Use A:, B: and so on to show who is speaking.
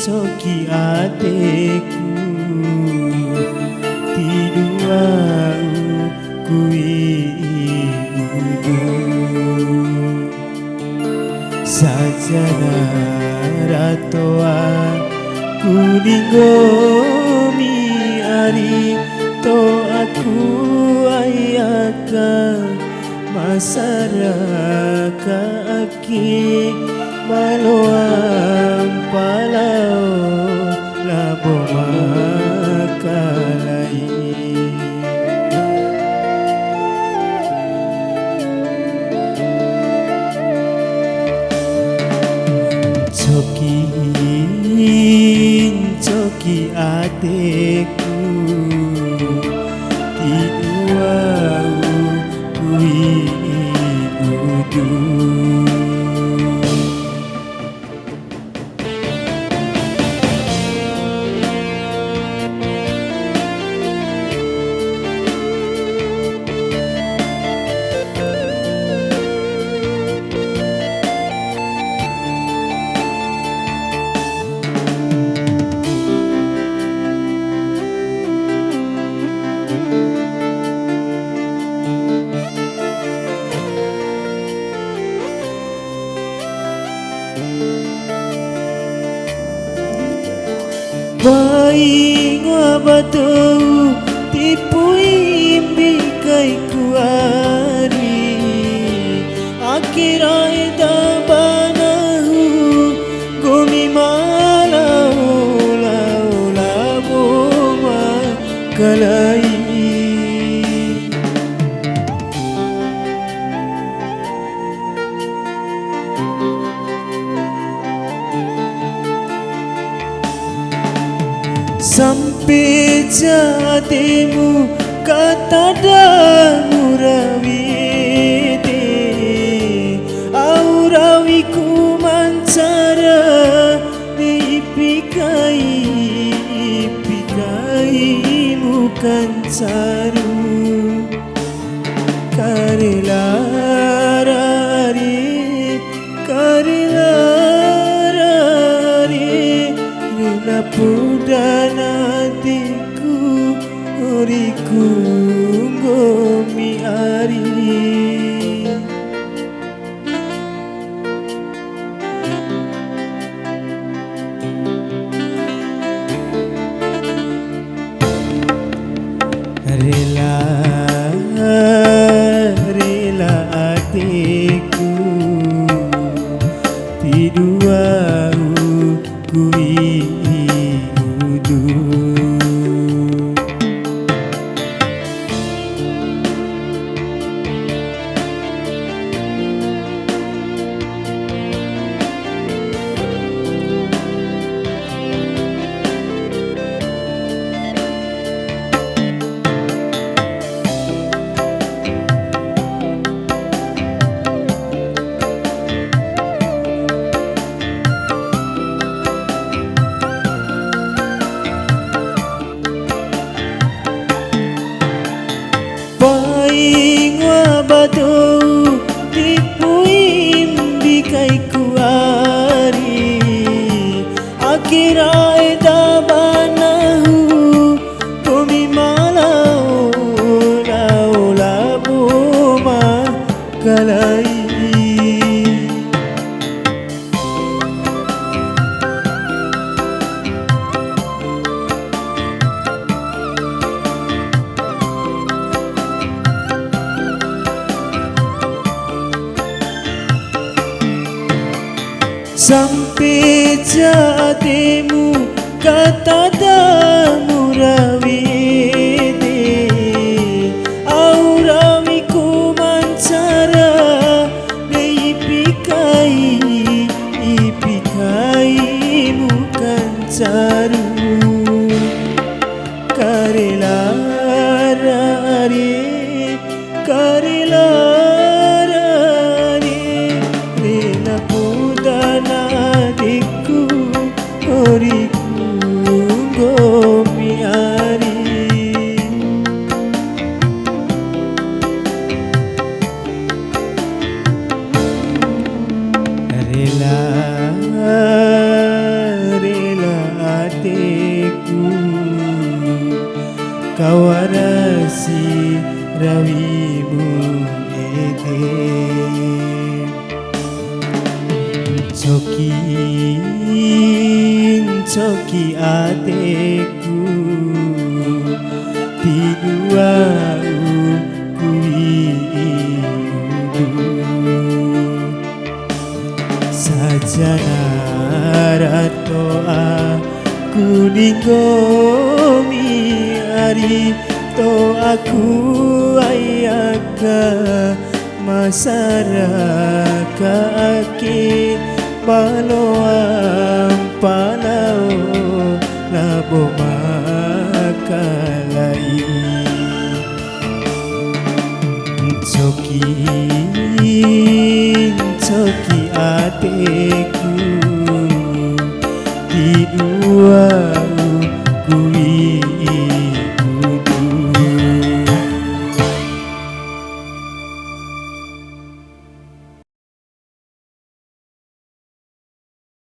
A: coki hatiku tiduau kuiudu sajana ratoa kuninggomi ari to aku ayaka masaraka aki maloang palau labo makalai coki hatiku tiduau kuiudu Baik ngabatu tipui imbikai kuari Akhirai tabanahu gumi malau lau labo makalai sampai jatimu kata damu rawite aurawiku mancara diipikai bukan caru karilari rila pudana hatiku uriku gomi ari rela hatiku tiduau kuiudu batu tipui imbikai kuari akhirai tabanahu kumi malau lau labu makalai sampai jatimu kata damu rawite aurawiku mancara diipikai bukan caru karilari rela pudana hatiku uriku gomi ari rela kawarasi rawimu ete coki ateku piduau kuiudu sajana ratoa kuningomi ari to aku ayaka masaraka ake baloang panao labo makalai coki ateku di dua